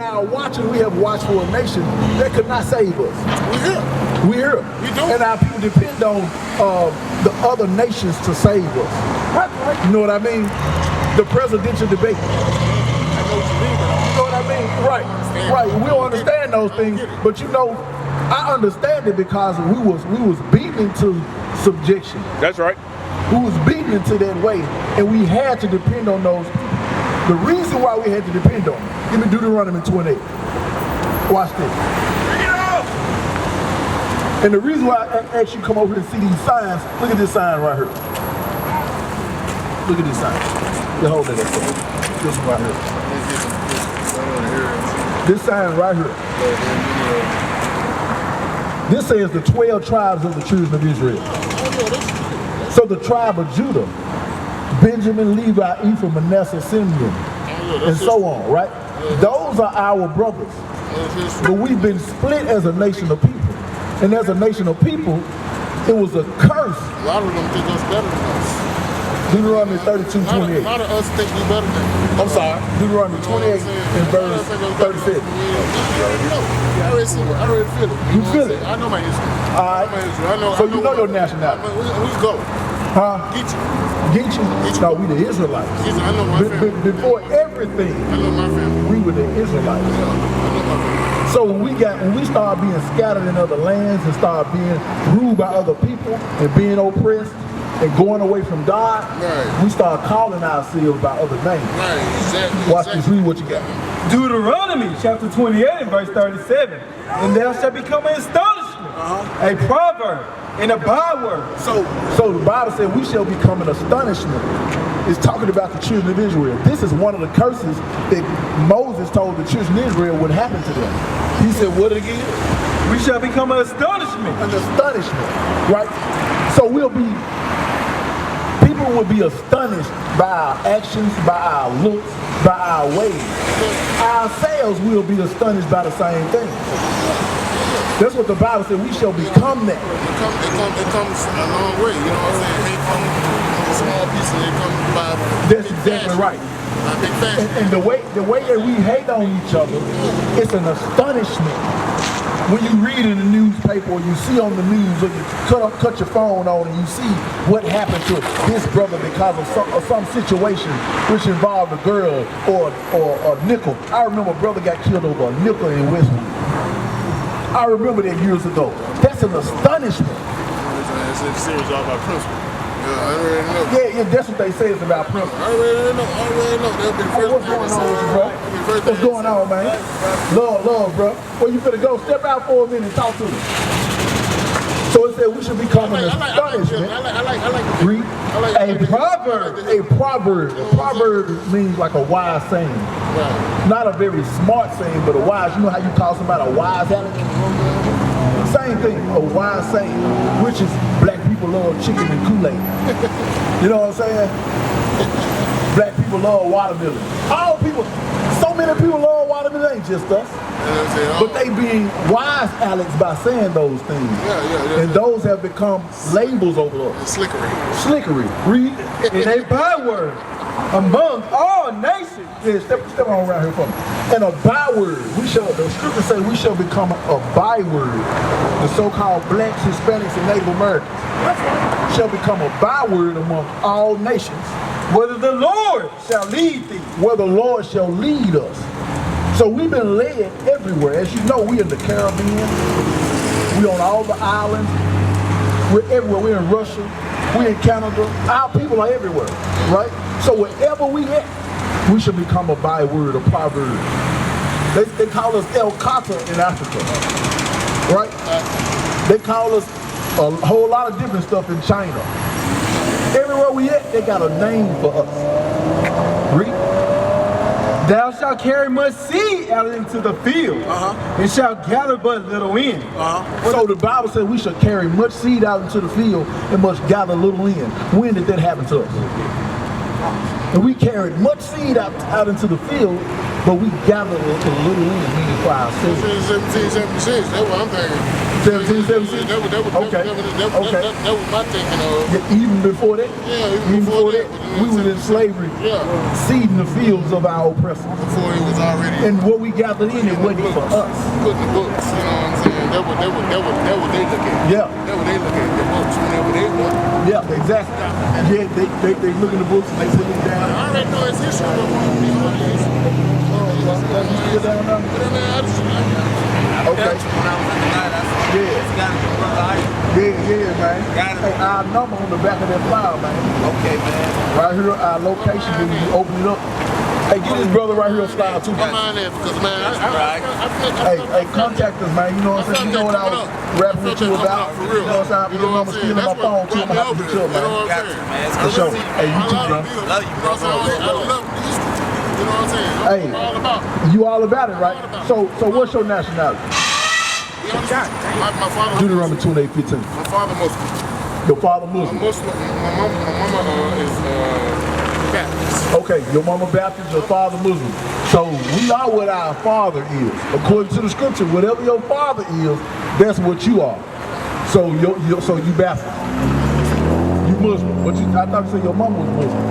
now watching, we have watched for a nation that could not save us. We're here. We do. And our people depend on the other nations to save us. You know what I mean? The presidential debate. You know what I mean? Right. We don't understand those things, but you know, I understand it because we was beaten into subjection. That's right. We was beaten into that way, and we had to depend on those. The reason why we had to depend on them. Give me Deuteronomy 28. Watch this. And the reason why I asked you to come over here and see these signs, look at this sign right here. Look at this sign. You hold it up. This one right here. This sign right here. This says the 12 tribes of the children of Israel. So the tribe of Judah, Benjamin, Levi, Ephraim, Manasseh, Simeon, and so on, right? Those are our brothers. But we've been split as a nation of people. And as a nation of people, it was a curse. A lot of them think us better than us. Deuteronomy 32:28. A lot of us think we better than them. I'm sorry. Deuteronomy 28 and verse 36. I already feel it. You feel it? I know my history. All right. So you know your nationality. Who's going? Huh? Geechee. No, we the Israelites. I know my family. Before everything, I know my family. we were the Israelites. I know my family. So when we started being scattered in other lands and started being ruled by other people and being oppressed and going away from God, we started calling ourselves by other names. Right, exactly. Watch this, read what you got. Deuteronomy chapter 28 and verse 37. And thou shalt become an astonishment, a proverb, and a byword. So the Bible said we shall become an astonishment. It's talking about the children of Israel. This is one of the curses that Moses told the children of Israel would happen to them. He said, what again? We shall become an astonishment. An astonishment, right? So people will be astonished by our actions, by our looks, by our ways. Ourselves will be astonished by the same thing. That's what the Bible said, we shall become that. It comes a long way, you know what I'm saying? It comes in small pieces, it comes by that's exactly right. And the way that we hate on each other, it's an astonishment. When you read in the newspaper or you see on the news or you cut your phone on and you see what happened to this brother because of some situation which involved a girl or a nickel. I remember a brother got killed over a nickel in Westwood. I remember that years ago. That's an astonishment. It's a series all about principle. I already know. Yeah, that's what they say it's about principle. I already know. That'll be the first what's going on with you, bro? What's going on, man? Love, bro. Where you finna go? Step out for a minute and talk to me. So it said we should become an astonishment. Read. A proverb. A proverb. A proverb means like a wise saying. Right. Not a very smart saying, but a wise. You know how you call somebody a wise Alex? Same thing, a wise saying, which is black people love chicken and Kool-Aid. You know what I'm saying? Black people love watermelon. All people, so many people love watermelon, ain't just us. But they being wise Alex by saying those things. And those have become labels over us. Slickery. Read. And a byword among all nations. Yeah, step on around here for me. And a byword, the scripture says we shall become a byword. The so-called blacks, Hispanics, and Native Americans shall become a byword among all nations. Whether the Lord shall lead thee. Where the Lord shall lead us. So we've been led everywhere. As you know, we're in the Caribbean. We're on all the islands. We're everywhere. We're in Russia. We're in Canada. Our people are everywhere, right? So wherever we at, we should become a byword, a proverb. They call us El Kata in Africa, right? They call us a whole lot of different stuff in China. Everywhere we at, they got a name for us. Read. Thou shalt carry much seed out into the field, and shalt gather but little in. So the Bible says we should carry much seed out into the field and must gather little in. When did that happen to us? And we carried much seed out into the field, but we gathered a little in, meaning for ourselves. 1776, that's what I'm thinking. 1776? Okay. That was my thinking of. Yeah, even before that? Yeah, even before that. We was in slavery, seeding the fields of our oppressors. Before it was already. And what we gathered in, it wasn't for us. Putting the books, you know what I'm saying? That what they look at. Yeah. That what they look at, the books, whenever they look. Yeah, exactly. Yeah, they look in the books and they put it down. I already know it's history, but you know what it is. You down now? Okay. Yeah, man. Hey, our number on the back of that flyer, man. Okay, man. Right here, our location, when you open it up. Hey, get this brother right here on flyer too, My man. mind there because, man, Hey, contact us, man. You know what I'm saying? You know what I was rapping with you about. You know what I'm saying? Your mama stealing my phone too. I'm gonna have to get you, man. Got you, man. It's For sure. Hey, you too, bro. Love you, bro. I love these. You know what I'm saying? Hey, all about. You all about it, right? So what's your nationality? My father. Deuteronomy 28:15. My father Muslim. Your father I'm Muslim. Muslim. My mama is Baptist. Okay, your mama Baptist, your father Muslim. So we are what our father is. According to the scripture, whatever your father is, that's what you are. So you Baptist. You Muslim. But I thought you said your mama was Muslim.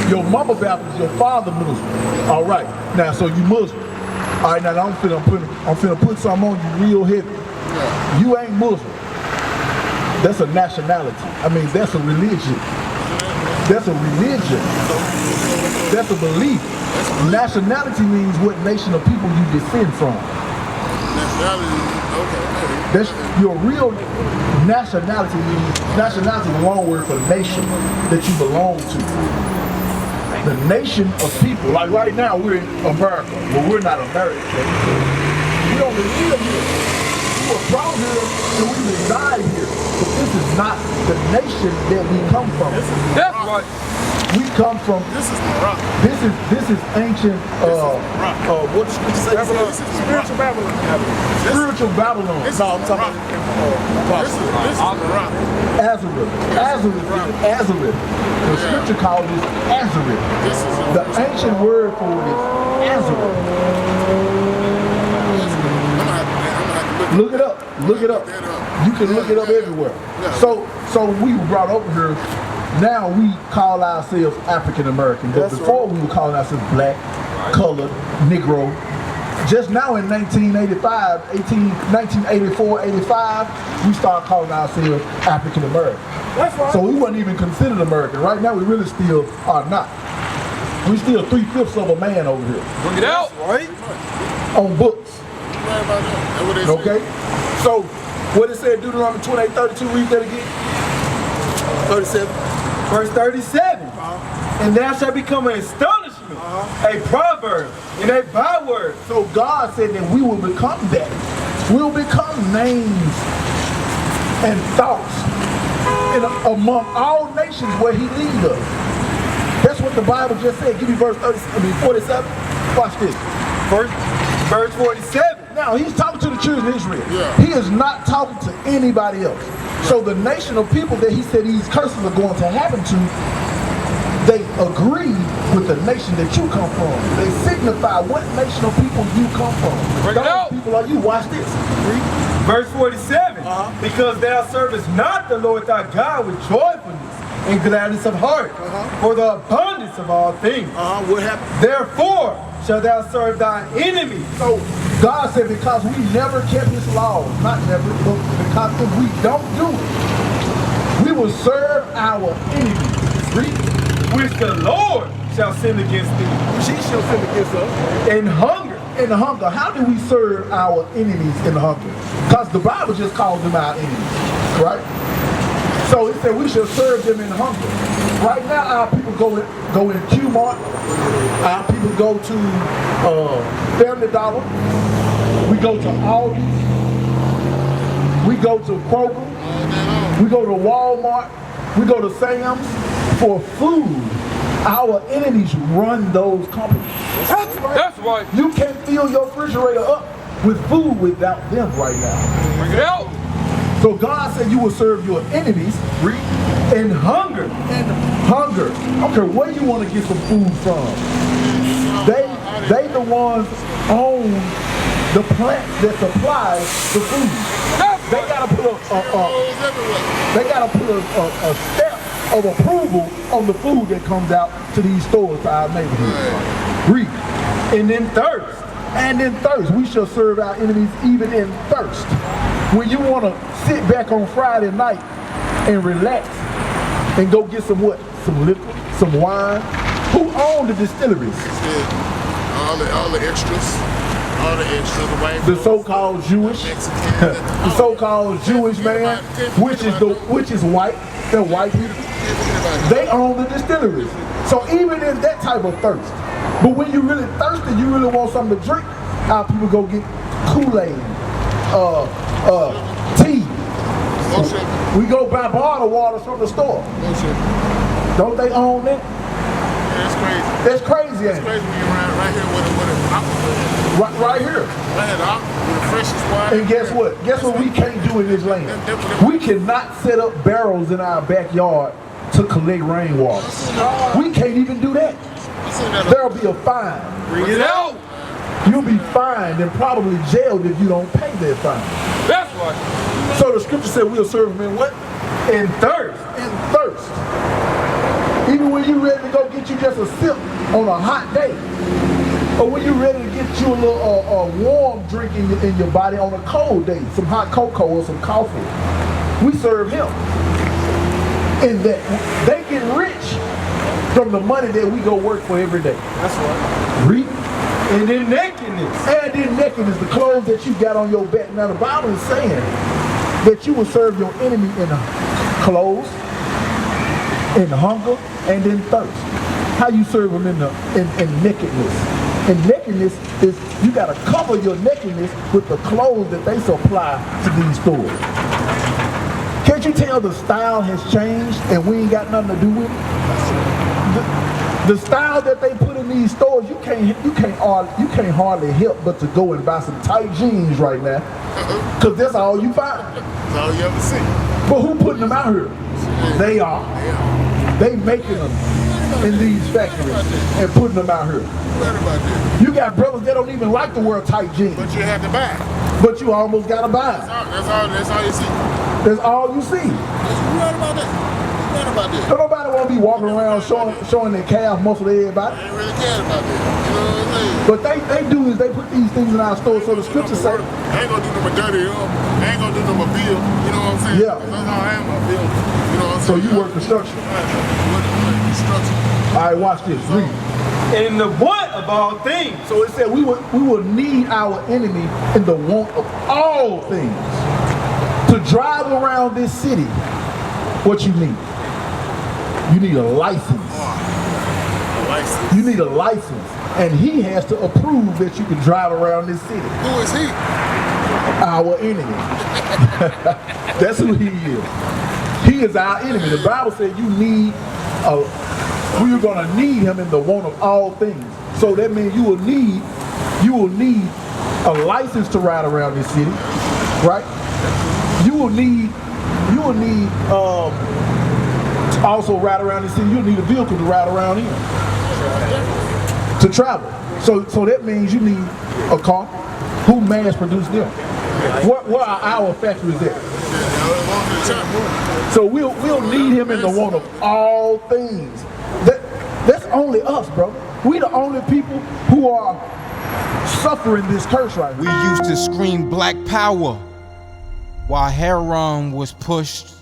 Your mama Baptist, your father Muslim. All right. Now, so you Muslim. All right, now I'm finna put something on you real heavy. Yeah. You ain't Muslim. That's a nationality. I mean, that's a religion. That's a religion. That's a belief. Nationality means what nation of people you descend from. Nationality, okay. That's your real nationality means, nationality is a long word for nation that you belong to. The nation of people, like right now we're in America, but we're not American. We don't live here. We were brought here and we reside here. But this is not the nation that we come from. That's right. We come from. This is Morocco. This is ancient. What you say? This is spiritual Babylon. Spiritual Babylon. This is No, I'm talking This is Morocco. Azareth. The scripture calls this Azareth. This is The ancient word for it is Azareth. I'm gonna have to Look it up. Look it up. You can look it up everywhere. So we were brought over here. Now we call ourselves African American, but before we were calling ourselves black, colored, Negro. Just now in 1984, 85, we started calling ourselves African American. That's right. So we weren't even considered American. Right now we really still are not. We still 3/5 of a man over here. Bring it out. Right. On books. Right about that. That's what they say. Okay? So what it said, Deuteronomy 28:32, read that again. 37. Verse 37. And thou shalt become an astonishment, a proverb, and a byword. So God said that we will become that. We'll become names and thoughts among all nations where he leads us. That's what the Bible just said. Give me verse 47. Watch this. Verse 47. Now he's talking to the children of Israel. Yeah. He is not talking to anybody else. So the nation of people that he said these curses are going to happen to, they agree with the nation that you come from. They signify what nation of people you come from. Bring it Those out. people are you. Watch this. Read. Verse 47. Because thou servest not the Lord thy God with joyfulness and gladness of heart, for the abundance of all things. What happened? Therefore shalt thou serve thine enemies. So God said because we never kept his laws, not never, but because if we don't do it, we will serve our enemies. Read. Which the Lord shall send against thee. She shall send against us. In hunger. In the hunger. How do we serve our enemies in the hunger? Because the Bible just calls them our enemies, right? So it said we shall serve them in hunger. Right now our people go in Q-Mart. Our people go to Family Dollar. We go to Aldi. We go to Kroger. We go to Walmart. We go to Sam's for food. Our enemies run those companies. That's right. That's right. You can't fill your refrigerator up with food without them right now. Bring it out. So God said you will serve your enemies In hunger. in hunger. I don't care where you want to get some food from. They the ones own the plant that supplies the food. They gotta put a stamp of approval on the food that comes out to these stores to our neighborhood. Read. And in thirst. And in thirst, we shall serve our enemies even in thirst. When you want to sit back on Friday night and relax and go get some what? Some liquor, some wine. Who owned the distilleries? All the extras. All the extras, the white The so-called Jewish, the so-called Jewish man, which is white. They're white people. They own the distilleries. So even in that type of thirst, but when you really thirsty, you really want something to drink, our people go get Kool-Aid, tea. We go buy bottled water from the store. Don't they own that? Yeah, that's crazy. That's crazy, ain't it? It's crazy when you're right here with an aqua. Right here. Right here, with the freshest water. And guess what? Guess what we can't do in this land? We cannot set up barrels in our backyard to collect rainwater. We can't even do that. There'll be a fine. Bring it out. You'll be fined and probably jailed if you don't pay that fine. That's right. So the scripture said we'll serve them in what? In thirst. In thirst. Even when you're ready to go get you just a sip on a hot day, or when you're ready to get you a little warm drink in your body on a cold day, some hot cocoa or some coffee, we serve him. And that they get rich from the money that we go work for every day. That's right. Read. And in nakedness. And in nakedness, the clothes that you got on your back. Now the Bible is saying that you will serve your enemy in clothes, in hunger, and in thirst. How you serve them in nakedness? And nakedness is you got to cover your nakedness with the clothes that they supply to these stores. Can't you tell the style has changed and we ain't got nothing to do with it? The style that they put in these stores, you can't hardly help but to go and buy some tight jeans right now, because that's all you find. That's all you ever see. But who putting them out here? They are. They making them in these factories and putting them out here. You got brothers that don't even like to wear tight jeans. But you have to buy. But you almost gotta buy them. That's all you see. That's all you see. You right about that. Don't nobody want to be walking around showing their calf muscle to everybody. I ain't really care about that. You know what I'm saying? But they do is they put these things in our stores. So the scripture say, I ain't gonna do them a dirty up. I ain't gonna do them a bill. You know what I'm saying? Yeah. That's how I am a bill. You know what I'm saying? so you work construction. Construction. All right, watch this. Read. And the want of all things. So it said we will need our enemy in the want of all things. To drive around this city, what you need? You need a license. You need a license. And he has to approve that you can drive around this city. Who is he? Our enemy. That's who he is. He is our enemy. The Bible said we're going to need him in the want of all things. So that means you will need a license to ride around this city, right? You will need also ride around the city. You'll need a vehicle to ride around in to travel. So that means you need a car. Who mass produced them? Where are our factories at? So we'll need him in the want of all things. That's only us, bro. We the only people who are suffering this curse right now. We used to scream black power while heroin was pushed.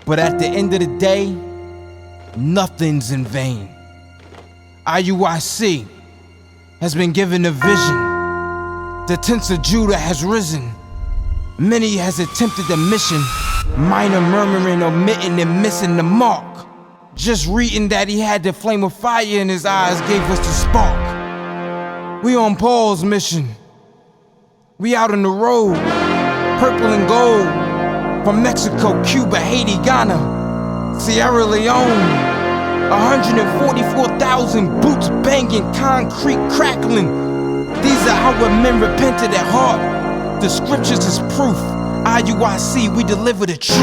But at the end of the day, nothing's in vain. IUIC has been given a vision. The tents of Judah has risen. Many has attempted the mission. Minor murmuring, omitting, and missing the mark. Just reading that he had the flame of fire in his eyes gave us the spark. We on Paul's mission. We out on the road, purple and gold. From Mexico, Cuba, Haiti, Ghana, Sierra Leone. 144,000 boots banging, concrete crackling. These are our men repented at heart. The scriptures is proof. IUIC, we deliver the truth.